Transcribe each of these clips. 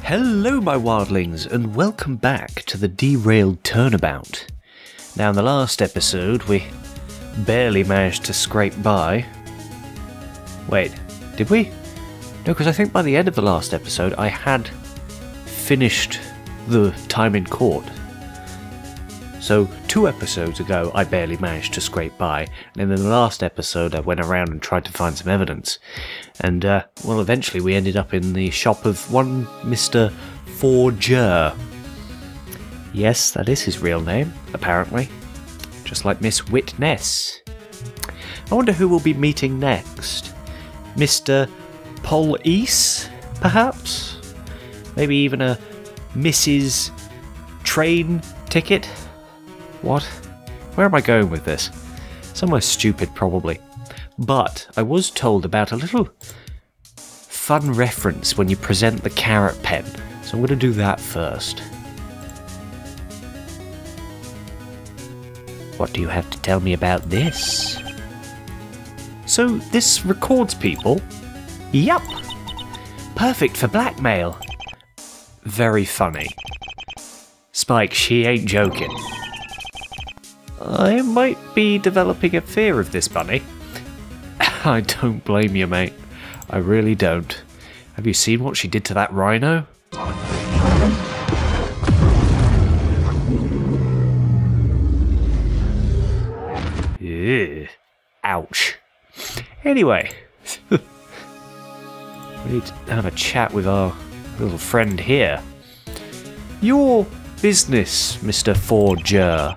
Hello my wildlings, and welcome back to the Derailed Turnabout. Now in the last episode we barely managed to scrape by. Wait, did we? No, because I think by the end of the last episode I had finished the time in court. So 2 episodes ago I barely managed to scrape by, and in the last episode I went around and tried to find some evidence. And, well, eventually we ended up in the shop of one Mr. Forger. Yes, that is his real name, apparently. Just like Miss Witness. I wonder who we'll be meeting next. Mr. Police, perhaps? Maybe even a Mrs. Train Ticket? What? Where am I going with this? Somewhere stupid, probably. But I was told about a little fun reference when you present the carrot pen, so I'm going to do that first. What do you have to tell me about this? So this records people? Yup! Perfect for blackmail. Very funny. Spike, she ain't joking. I might be developing a fear of this bunny. I don't blame you, mate. I really don't. Have you seen what she did to that rhino? Ew. Ouch. Anyway, we need to have a chat with our little friend here. Your business, Mr. Forger.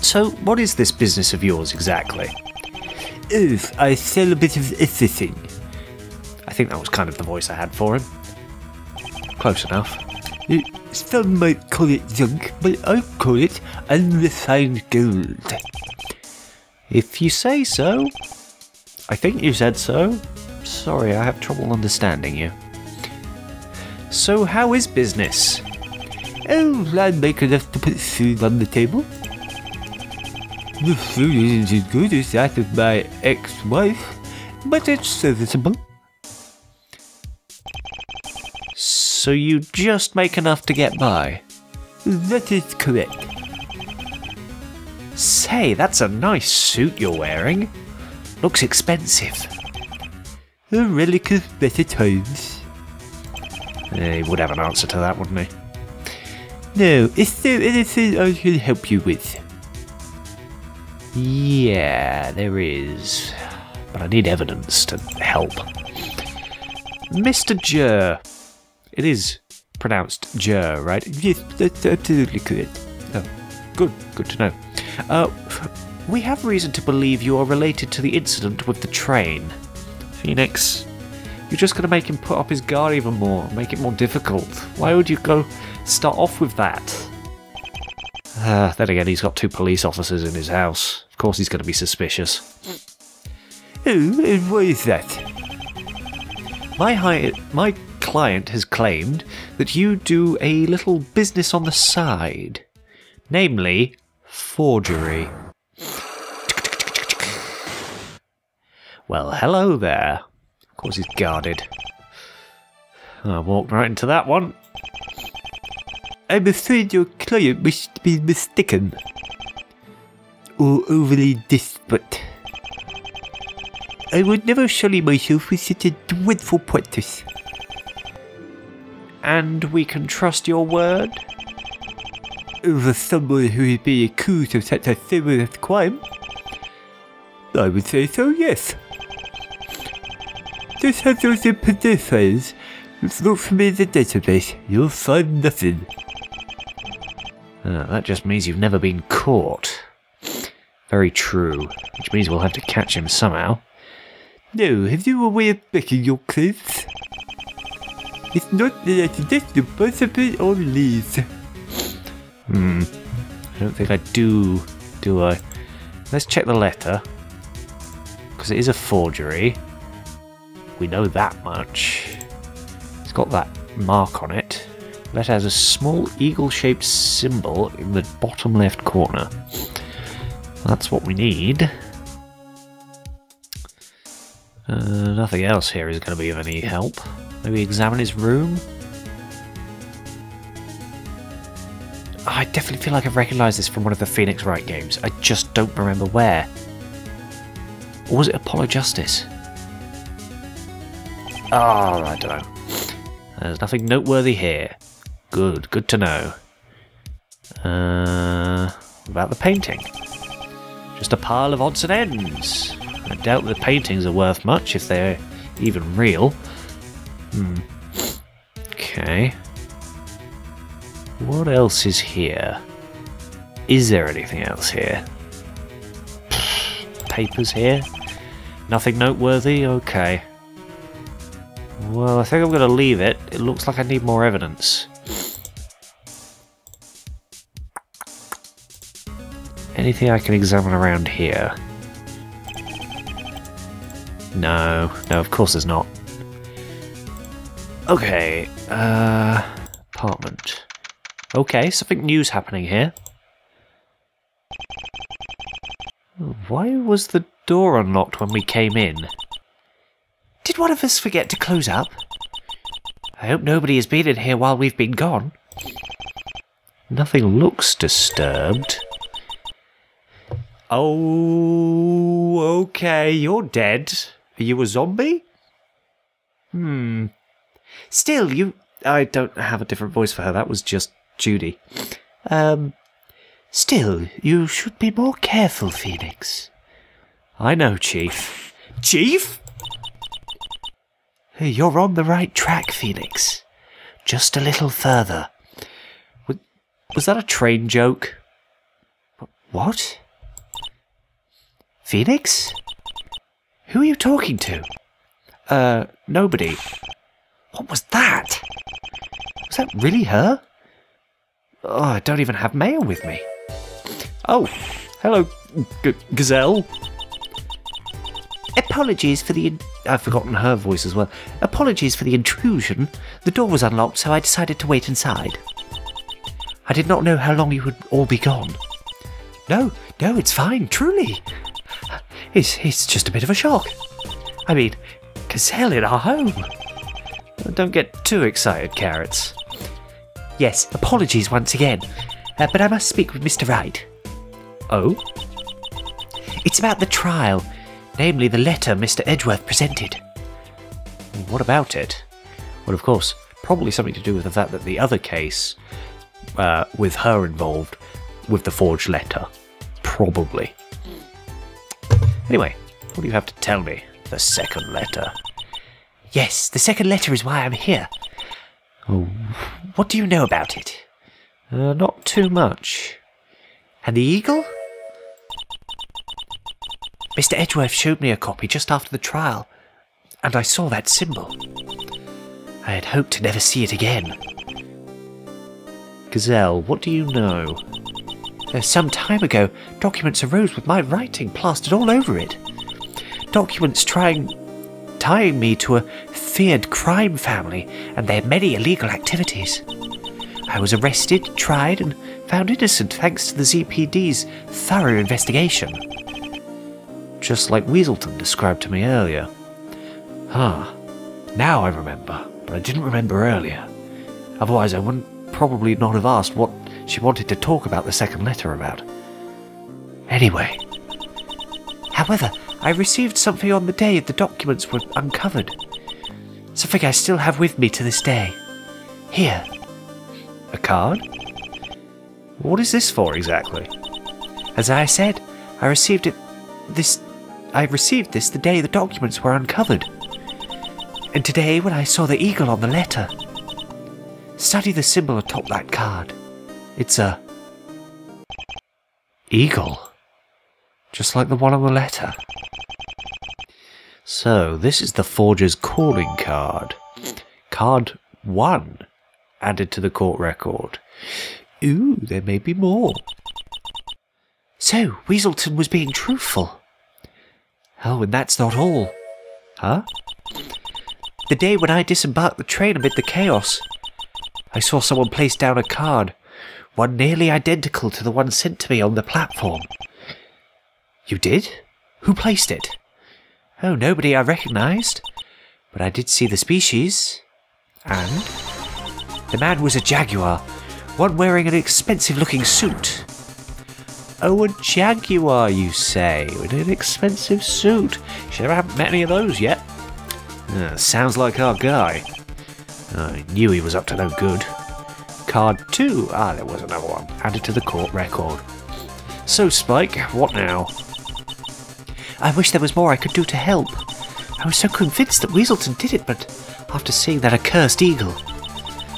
So, what is this business of yours exactly? Oh, I sell a bit of everything. I think that was kind of the voice I had for him. Close enough. Some might call it junk, but I call it unrefined gold. If you say so. I think you said so. Sorry, I have trouble understanding you. So how is business? Oh, I make enough to put food on the table. The food isn't as good as that of my ex-wife, but it's serviceable. So you just make enough to get by? That is correct. Say, that's a nice suit you're wearing. Looks expensive. A relic of better times. He would have an answer to that, wouldn't he? Now, is there anything I can help you with? Yeah, there is. But I need evidence to help. Mr. Jur. It is pronounced Jur, right? Yes, that's absolutely correct. Oh, good to know. We have reason to believe you are related to the incident with the train. Phoenix, you're just going to make him put up his guard even more, make it more difficult. Why would you go start off with that? Then again, he's got 2 police officers in his house. Of course he's going to be suspicious. Oh, and why is that? My client has claimed that you do a little business on the side. Namely, forgery. Well, hello there. Of course he's guarded. I walked right into that one. I'm afraid your client must be mistaken. Or overly desperate. I would never sully myself with such a dreadful practice. And we can trust your word? Over someone who has been accused of such a serious crime? I would say so, yes. Just have those pedestrians. Look for me in the database. You'll find nothing. That just means you've never been caught. Very true. Which means we'll have to catch him somehow. No, have you a way of backing your claims? It's not that I suggest you possibly or leave. I don't think I do I? Let's check the letter. Because it is a forgery. We know that much. It's got that mark on it. The letter has a small eagle-shaped symbol in the bottom left corner. That's what we need. Nothing else here is going to be of any help. Maybe examine his room? I definitely feel like I've recognised this from one of the Phoenix Wright games. I just don't remember where. Or was it Apollo Justice? Oh, I don't know. There's nothing noteworthy here. Good to know. About the painting. Just a pile of odds and ends. I doubt the paintings are worth much if they're even real. Okay. What else is here? Is there anything else here? Papers here? Nothing noteworthy? Okay. Well, I think I'm going to leave it. It looks like I need more evidence. Anything I can examine around here? No, of course there's not. Okay, apartment. Okay, something new's happening here. Why was the door unlocked when we came in? Did one of us forget to close up? I hope nobody has been in here while we've been gone. Nothing looks disturbed. Oh, okay, you're dead. Are you a zombie? Still, I don't have a different voice for her, that was just Judy. Still, you should be more careful, Phoenix. I know, Chief. Chief? You're on the right track, Phoenix. Just a little further. Was that a train joke? What? Phoenix? Who are you talking to? Nobody. What was that? Was that really her? Oh, I don't even have mail with me. Oh, hello, Gazelle. Apologies for the... I've forgotten her voice as well. Apologies for the intrusion. The door was unlocked, so I decided to wait inside. I did not know how long you would all be gone. No, it's fine, truly. It's just a bit of a shock. I mean, Gazelle in our home. Don't get too excited, Carrots. Yes, apologies once again, but I must speak with Mr. Wright. Oh? It's about the trial, namely the letter Mr. Edgeworth presented. What about it? Well, of course, probably something to do with the fact that the other case, with her involved, with the forged letter. Probably. Anyway, what do you have to tell me? The second letter. Yes, the second letter is why I'm here. Oh, what do you know about it? Not too much. And the eagle? Mr. Edgeworth showed me a copy just after the trial, and I saw that symbol. I had hoped to never see it again. Gazelle, what do you know? Some time ago, documents arose with my writing plastered all over it. Documents tying me to a feared crime family and their many illegal activities. I was arrested, tried, and found innocent thanks to the ZPD's thorough investigation. Just like Weaselton described to me earlier. Now I remember, but I didn't remember earlier. Otherwise I wouldn't probably not have asked what she wanted to talk about the second letter about. Anyway. However, I received something on the day the documents were uncovered. Something I still have with me to this day. Here. A card? What is this for exactly? As I said, I received this the day the documents were uncovered. And today when I saw the eagle on the letter. Study the symbol atop that card. It's a eagle. Just like the one on the letter. So, this is the forger's calling card. Card 1 added to the court record. Ooh, there may be more. So, Weaselton was being truthful. Oh, and that's not all. Huh? The day when I disembarked the train amid the chaos, I saw someone place down a card, one nearly identical to the one sent to me on the platform. You did? Who placed it? Oh, nobody I recognised. But I did see the species. And the man was a jaguar, One wearing an expensive-looking suit. Oh, a jaguar, you say, with an expensive suit. Sure, I haven't met any of those yet. Sounds like our guy. I knew he was up to no good. Card 2. Ah, there was another one. Added to the court record. So, Spike, what now? I wish there was more I could do to help. I was so convinced that Weaselton did it, but after seeing that accursed eagle,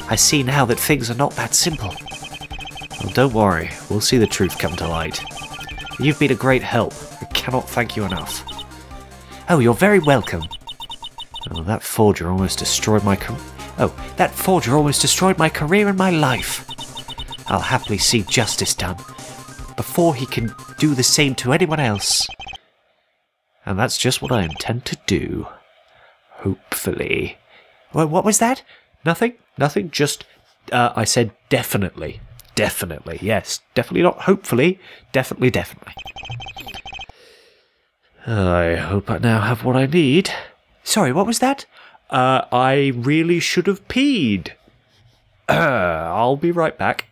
I see now that things are not that simple. Well, don't worry. We'll see the truth come to light. You've been a great help. I cannot thank you enough. Oh, you're very welcome. Oh, that forger almost destroyed my career. That forger almost destroyed my career and my life. I'll happily see justice done before he can do the same to anyone else. And that's just what I intend to do. Hopefully. Well, what was that? Nothing? Nothing? Just, I said definitely. Definitely, yes. Definitely not hopefully. Definitely. I hope I now have what I need. Sorry, what was that? I really should have peed. I'll be right back.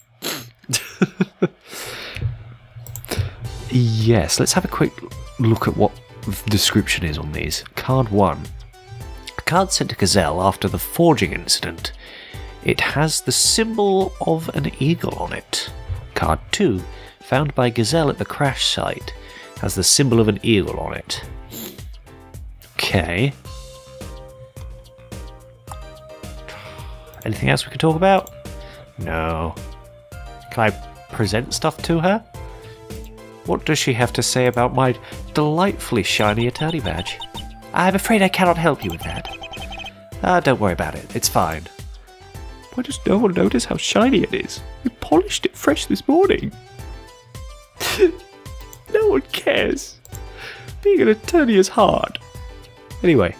Yes, let's have a quick look at what the description is on these. Card 1. A card sent to Gazelle after the forging incident. It has the symbol of an eagle on it. Card 2. Found by Gazelle at the crash site. Has the symbol of an eagle on it. Okay. Anything else we could talk about? No. Can I present stuff to her? What does she have to say about my delightfully shiny attorney badge? I'm afraid I cannot help you with that. Don't worry about it. It's fine. Why does no one notice how shiny it is? We polished it fresh this morning. No one cares. Being an attorney is hard. Anyway,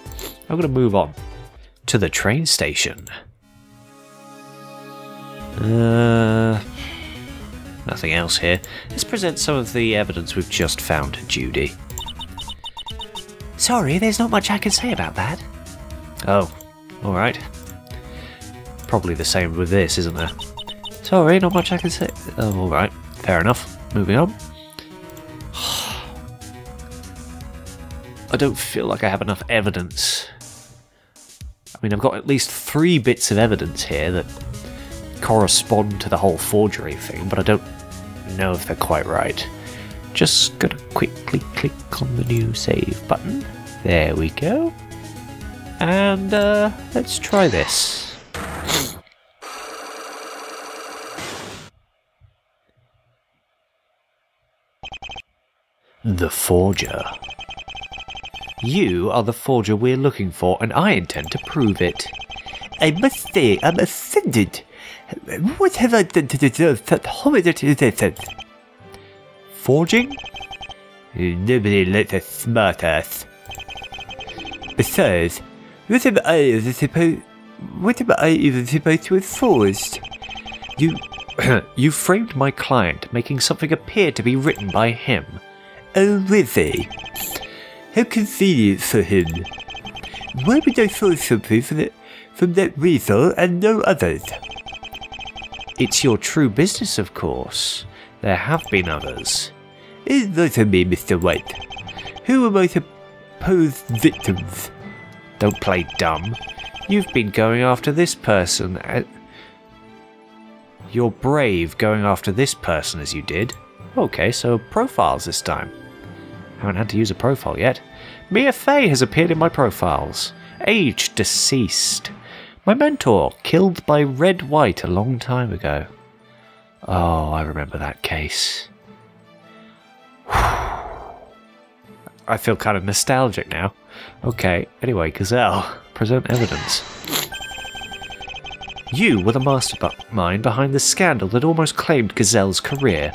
I'm going to move on to the train station. Nothing else here. Let's present some of the evidence we've just found to Judy. Sorry, there's not much I can say about that. Oh, alright. Probably the same with this, isn't there? Sorry, not much I can say. Oh, alright. Fair enough. Moving on. I don't feel like I have enough evidence. I mean, I've got at least 3 bits of evidence here that correspond to the whole forgery thing, but I don't know if they're quite right. Just gonna quickly click on the new save button. There we go. And let's try this. The forger. You are the forger we're looking for, and I intend to prove it. I must say, I'm offended. What have I done to deserve such horrible treatment? Forging? Nobody likes a smart ass. Besides, what am I even supposed to have forged? You framed my client, making something appear to be written by him. Oh, really? How convenient for him. Why would I forge something from that weasel and no others? It's your true business, of course. There have been others. It's not on me, Mr. White. Who are my supposed victims? Don't play dumb. You've been going after this person. You're brave going after this person as you did. Okay, so profiles this time. Haven't had to use a profile yet. Mia Fey has appeared in my profiles. Age deceased. My mentor, killed by Red White a long time ago. Oh, I remember that case. I feel kind of nostalgic now. Okay, anyway, Gazelle, present evidence. You were the mastermind behind the scandal that almost claimed Gazelle's career.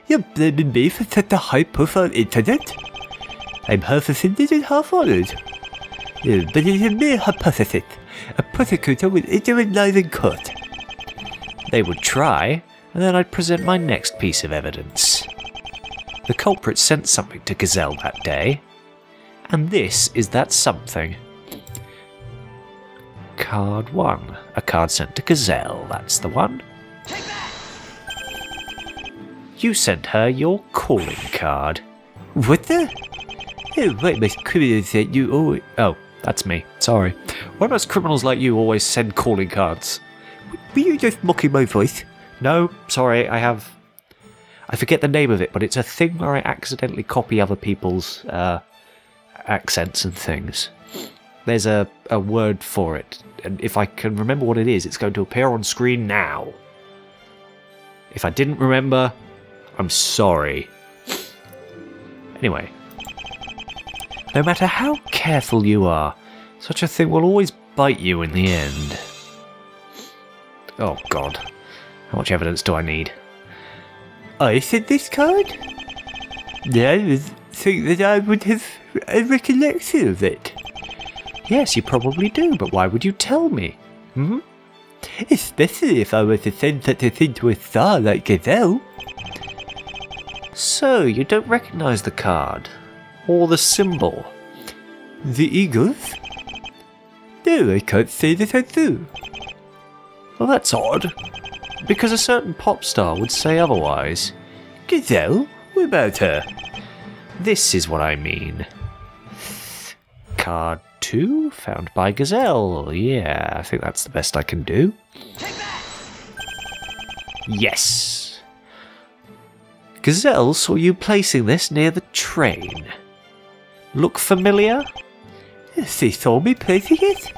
You're blaming me for such a high-profile incident? I'm half offended and half honoured. But it's a mere hypothesis. A prosecutor would enter it live in court. They would try, and then I'd present my next piece of evidence. The culprit sent something to Gazelle that day, and this is that something. Card 1. A card sent to Gazelle, that's the one. You sent her your calling card. What the? Oh, what must criminals that you always... Oh, that's me. Sorry. Why must criminals like you always send calling cards? Were you just mocking my voice? No, sorry, I forget the name of it, but it's a thing where I accidentally copy other people's accents and things. There's a word for it, and if I can remember what it is, it's going to appear on screen now. If I didn't remember, I'm sorry. Anyway, no matter how careful you are, such a thing will always bite you in the end. Oh god, how much evidence do I need? I sent this card? Yeah, I think that I would have a recollection of it. Yes, you probably do, but why would you tell me? Hmm? Especially if I were to send such a thing to a star like Gazelle. So, you don't recognise the card? Or the symbol? The eagles? No, I can't say that I do. Well, that's odd. Because a certain pop star would say otherwise. Gazelle? What about her? This is what I mean. Card 2, found by Gazelle. Yeah, I think that's the best I can do. Yes. Gazelle saw you placing this near the train. Look familiar? She saw me placing it?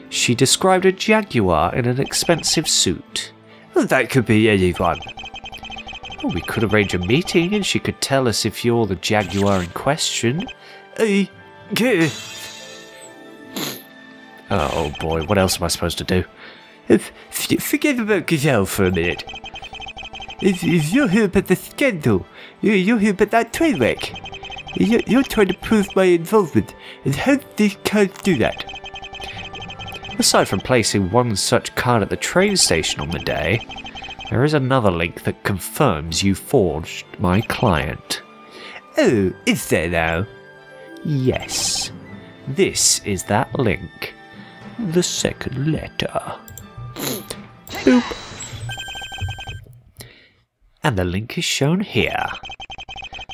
She described a jaguar in an expensive suit. Well, that could be anyone. Well, we could arrange a meeting and she could tell us if you're the jaguar in question. Oh boy, what else am I supposed to do? Forget about Gazelle for a minute. You're here about the scandal. You're here about that train wreck. You're trying to prove my involvement. And how did these cards do that? Aside from placing one such card at the train station on the day, there is another link that confirms you forged my client. Oh, is there now? Yes. This is that link. The second letter. Boop. And the link is shown here.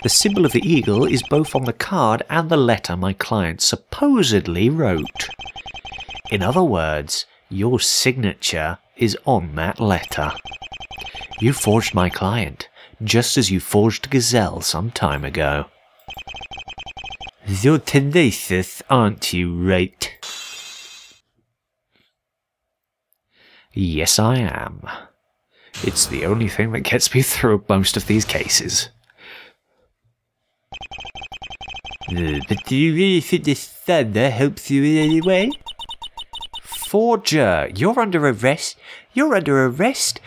The symbol of the eagle is both on the card and the letter my client supposedly wrote. In other words, your signature is on that letter. You forged my client, just as you forged Gazelle some time ago. You're tenacious, aren't you, Wright? Yes, I am. It's the only thing that gets me through most of these cases. But do you really think this thunder helps you in any way? Forger, you're under arrest. You're under arrest.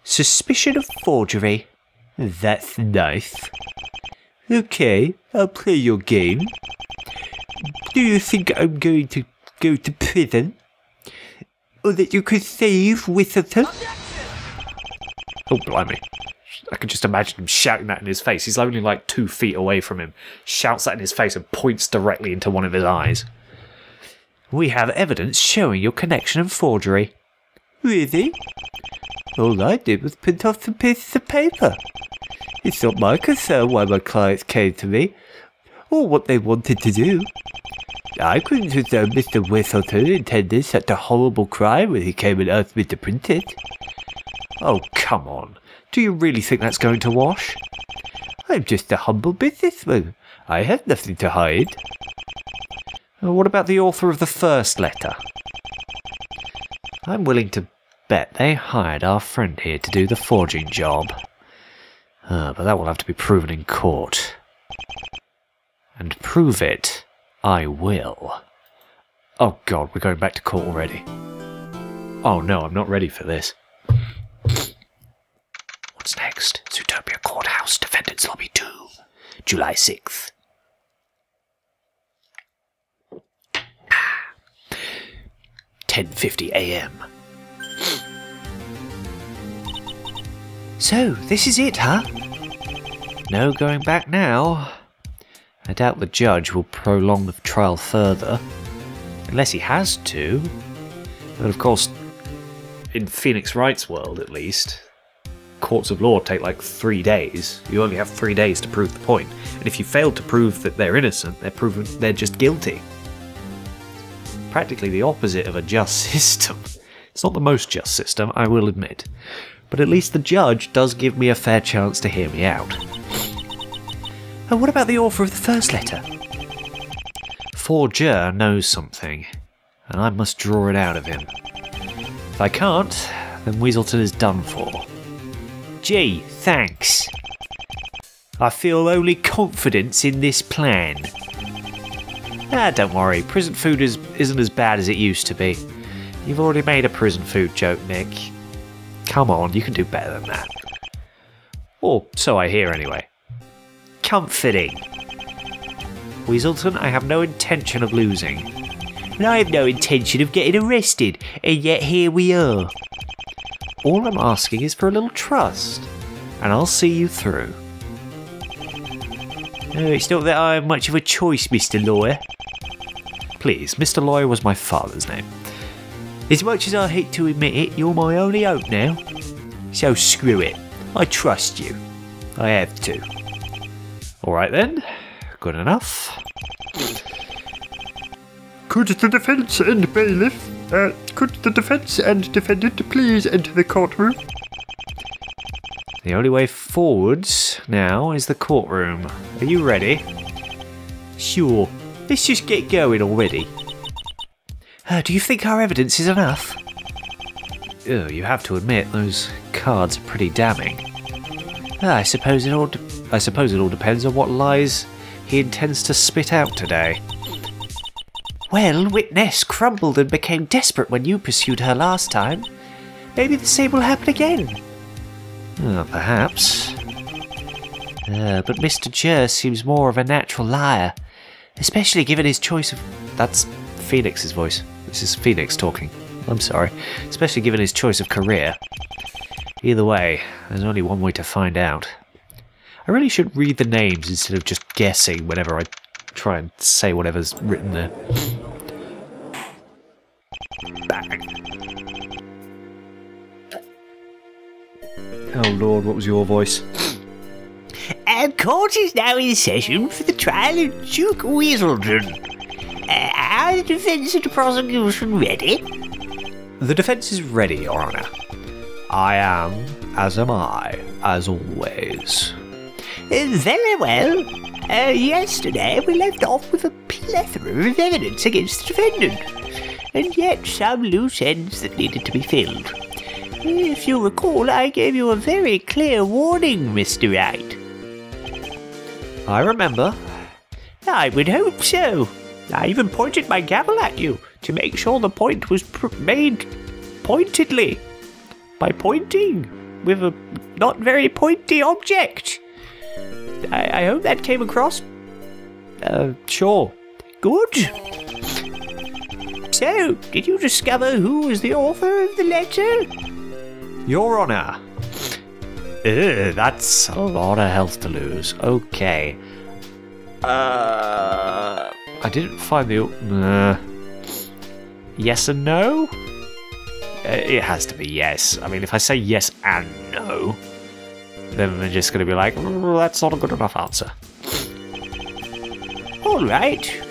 Suspicion of forgery. That's nice. Okay, I'll play your game. Do you think I'm going to go to prison? Or that you could save Whistleton? Oh, blimey. I can just imagine him shouting that in his face. He's only like 2 feet away from him. Shouts that in his face and points directly into one of his eyes. We have evidence showing your connection and forgery. Really? All I did was print off some pieces of paper. It's not my concern why my clients came to me, or what they wanted to do. I couldn't have known Mr. Whistleton intended such a horrible crime when he came and asked me to print it. Oh, come on. Do you really think that's going to wash? I'm just a humble businessman. I have nothing to hide. What about the author of the first letter? I'm willing to bet they hired our friend here to do the forging job. But that will have to be proven in court. And prove it, I will. Oh god, we're going back to court already. Oh no, I'm not ready for this. What's next? Zootopia Courthouse, Defendant's Lobby 2, July 6th. 10:50 AM. So, this is it, huh? No going back now. I doubt the judge will prolong the trial further. Unless he has to. But of course, in Phoenix Wright's world at least, courts of law take like 3 days. You only have 3 days to prove the point. And if you fail to prove that they're innocent, they're just guilty. Practically the opposite of a just system. It's not the most just system, I will admit. But at least the judge does give me a fair chance to hear me out. Oh, what about the author of the first letter? Forger knows something, and I must draw it out of him. If I can't, then Weaselton is done for. Gee, thanks. I feel only confidence in this plan. Don't worry, prison food isn't as bad as it used to be. You've already made a prison food joke, Nick. Come on, you can do better than that. Or so I hear anyway. Comforting. Weaselton, I have no intention of losing. And I have no intention of getting arrested, and yet here we are. All I'm asking is for a little trust, and I'll see you through. No, it's not that I have much of a choice, Mr. Lawyer. Please, Mr. Lawyer was my father's name. As much as I hate to admit it, you're my only hope now. So screw it. I trust you. I have to. Alright then. Good enough. Could the defence and bailiff, could the defence and defendant please enter the courtroom? The only way forwards now is the courtroom. Are you ready? Sure. Let's just get going already. Do you think our evidence is enough? You have to admit, those cards are pretty damning. I suppose it all depends on what lies he intends to spit out today. Well, witness crumbled and became desperate when you pursued her last time. Maybe the same will happen again. Perhaps. But Mr. Jer seems more of a natural liar, especially given his choice of... That's Phoenix's voice. This is Phoenix talking. I'm sorry. Especially given his choice of career. Either way, there's only one way to find out. I really should read the names instead of just guessing whenever I try and say whatever's written there. Bang. Oh Lord, what was your voice? Court is now in session for the trial of Duke Weaselton. Are the defence and the prosecution ready? The defence is ready, Your Honour. I am, as am I, as always. Very well. Yesterday we left off with a plethora of evidence against the defendant, and yet some loose ends that needed to be filled. If you recall, I gave you a very clear warning, Mr. Wright. I remember. I would hope so. I even pointed my gavel at you to make sure the point was made pointedly. By pointing with a not very pointy object. I hope that came across. Sure. Good. So, did you discover who was the author of the letter? Your Honour. That's a lot of health to lose. Okay. I didn't find the... yes and no? It has to be yes. I mean, if I say yes and no, then they're just going to be like, that's not a good enough answer. Alright.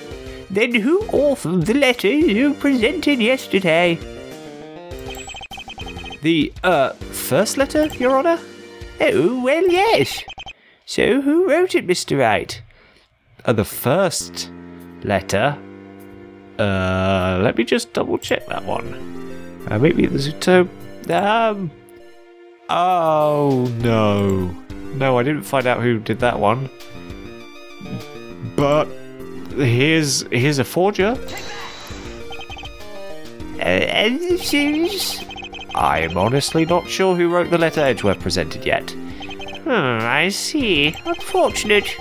Then who authored the letter you presented yesterday? The, first letter, Your Honour? Oh, well, yes. So who wrote it, Mr. Wright? The first letter? Let me just double check that one. Maybe the Zootopia... oh, no. No, I didn't find out who did that one. But here's a forger. And this is... I am honestly not sure who wrote the letter Edgeworth presented yet. I see. Unfortunate.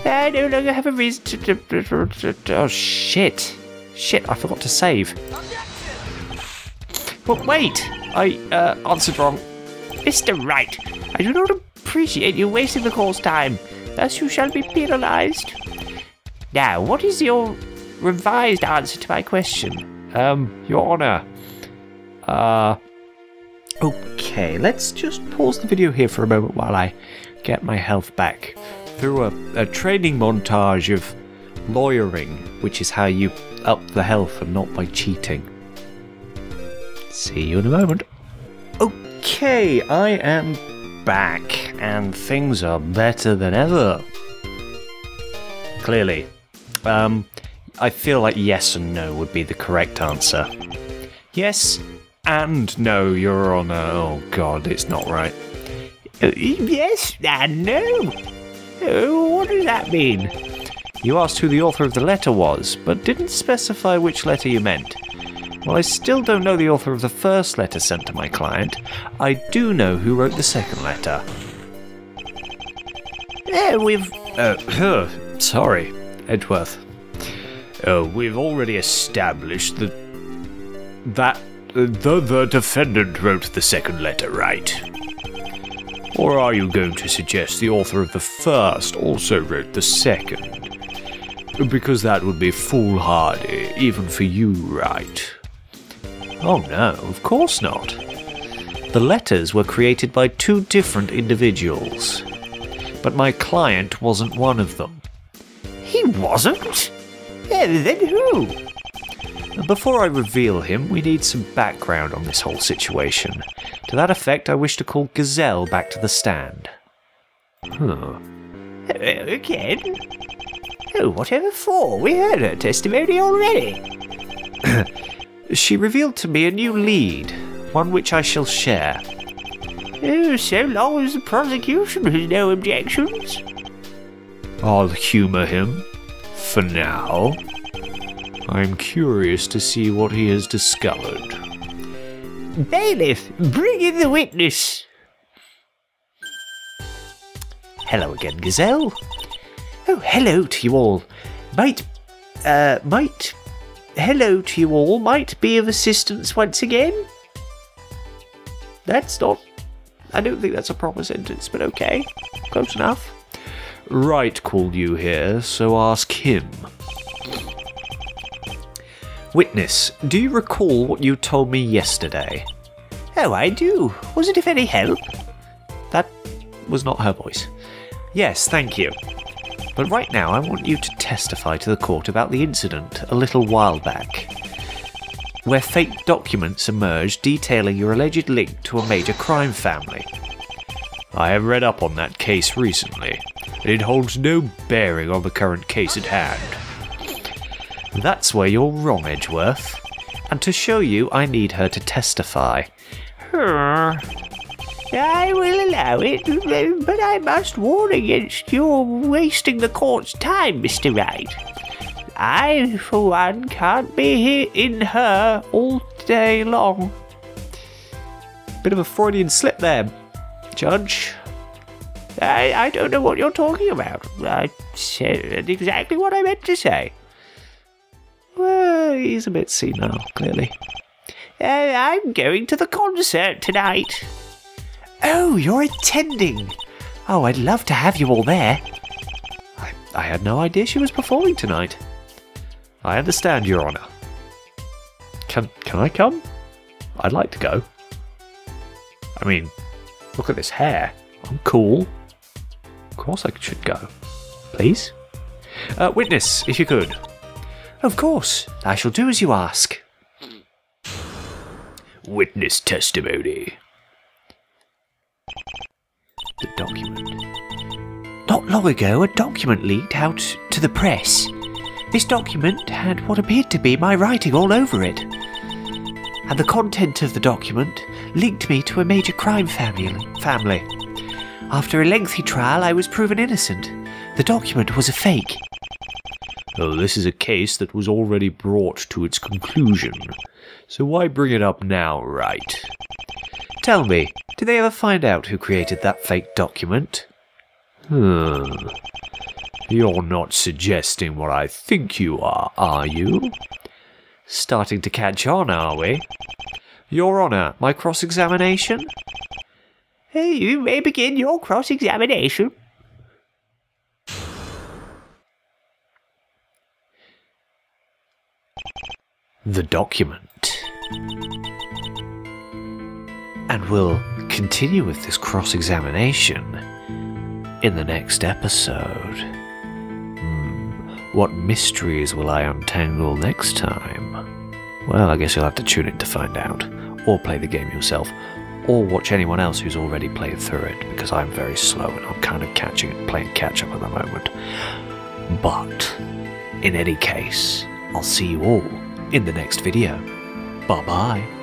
I no longer have a reason to... Oh, shit. Shit, I forgot to save. But wait! I, answered wrong. Mr. Wright, I do not appreciate you wasting the court's time. Thus you shall be penalised. Now, what is your revised answer to my question? Your Honour. Okay. Okay, let's just pause the video here for a moment while I get my health back through a training montage of lawyering, which is how you up the health and not by cheating. See you in a moment. Okay, I am back, and things are better than ever. Clearly. I feel like yes and no would be the correct answer. Yes and no, Your Honour. Oh god, it's not right. Yes and no? What does that mean? You asked who the author of the letter was, but didn't specify which letter you meant. While I still don't know the author of the first letter sent to my client, I do know who wrote the second letter. Sorry, Edgeworth. We've already established that the defendant wrote the second letter, right? Or are you going to suggest the author of the first also wrote the second? Because that would be foolhardy, even for you, right? Oh no, of course not. The letters were created by two different individuals, but my client wasn't one of them. He wasn't? Then who? Before I reveal him, we need some background on this whole situation. To that effect, I wish to call Gazelle back to the stand. Again? Oh, whatever for? We heard her testimony already. She revealed to me a new lead, one which I shall share. Oh, so long as the prosecution has no objections. I'll humour him, for now. I'm curious to see what he has discovered. Bailiff, bring in the witness. Hello again, Gazelle. Oh, hello to you all. Hello to you all. Might be of assistance once again. That's not... I don't think that's a proper sentence, but okay. Close enough. Wright called you here, so ask him. Witness, do you recall what you told me yesterday? Oh, I do. Was it of any help? That was not her voice. Yes, thank you. But right now I want you to testify to the court about the incident a little while back, where fake documents emerged detailing your alleged link to a major crime family. I have read up on that case recently, and it holds no bearing on the current case at hand. That's where you're wrong, Edgeworth. And to show you, I need her to testify. I will allow it, but I must warn against your wasting the court's time, Mr. Wright. I, for one, can't be here in her all day long. Bit of a Freudian slip there, Judge. I don't know what you're talking about. I said exactly what I meant to say. Well, he's a bit senile, clearly. I'm going to the concert tonight. Oh, you're attending. Oh, I'd love to have you all there. I had no idea she was performing tonight. I understand, Your Honour. Can I come? I'd like to go. I mean, look at this hair. I'm cool. Of course I should go. Please? Witness, if you could. Of course. I shall do as you ask. Witness testimony. The document. Not long ago, a document leaked out to the press. This document had what appeared to be my writing all over it. And the content of the document linked me to a major crime family. After a lengthy trial, I was proven innocent. The document was a fake. Oh, this is a case that was already brought to its conclusion. So why bring it up now, Wright? Tell me, did they ever find out who created that fake document? You're not suggesting what I think you are you? Starting to catch on, are we? Your Honour, my cross-examination? You may begin your cross-examination. The document. And we'll continue with this cross-examination in the next episode. What mysteries will I untangle next time? Well, I guess you'll have to tune in to find out, or play the game yourself, or watch anyone else who's already played through it, because I'm very slow and I'm kind of playing catch-up at the moment. But, in any case, I'll see you all in the next video. Bye-bye.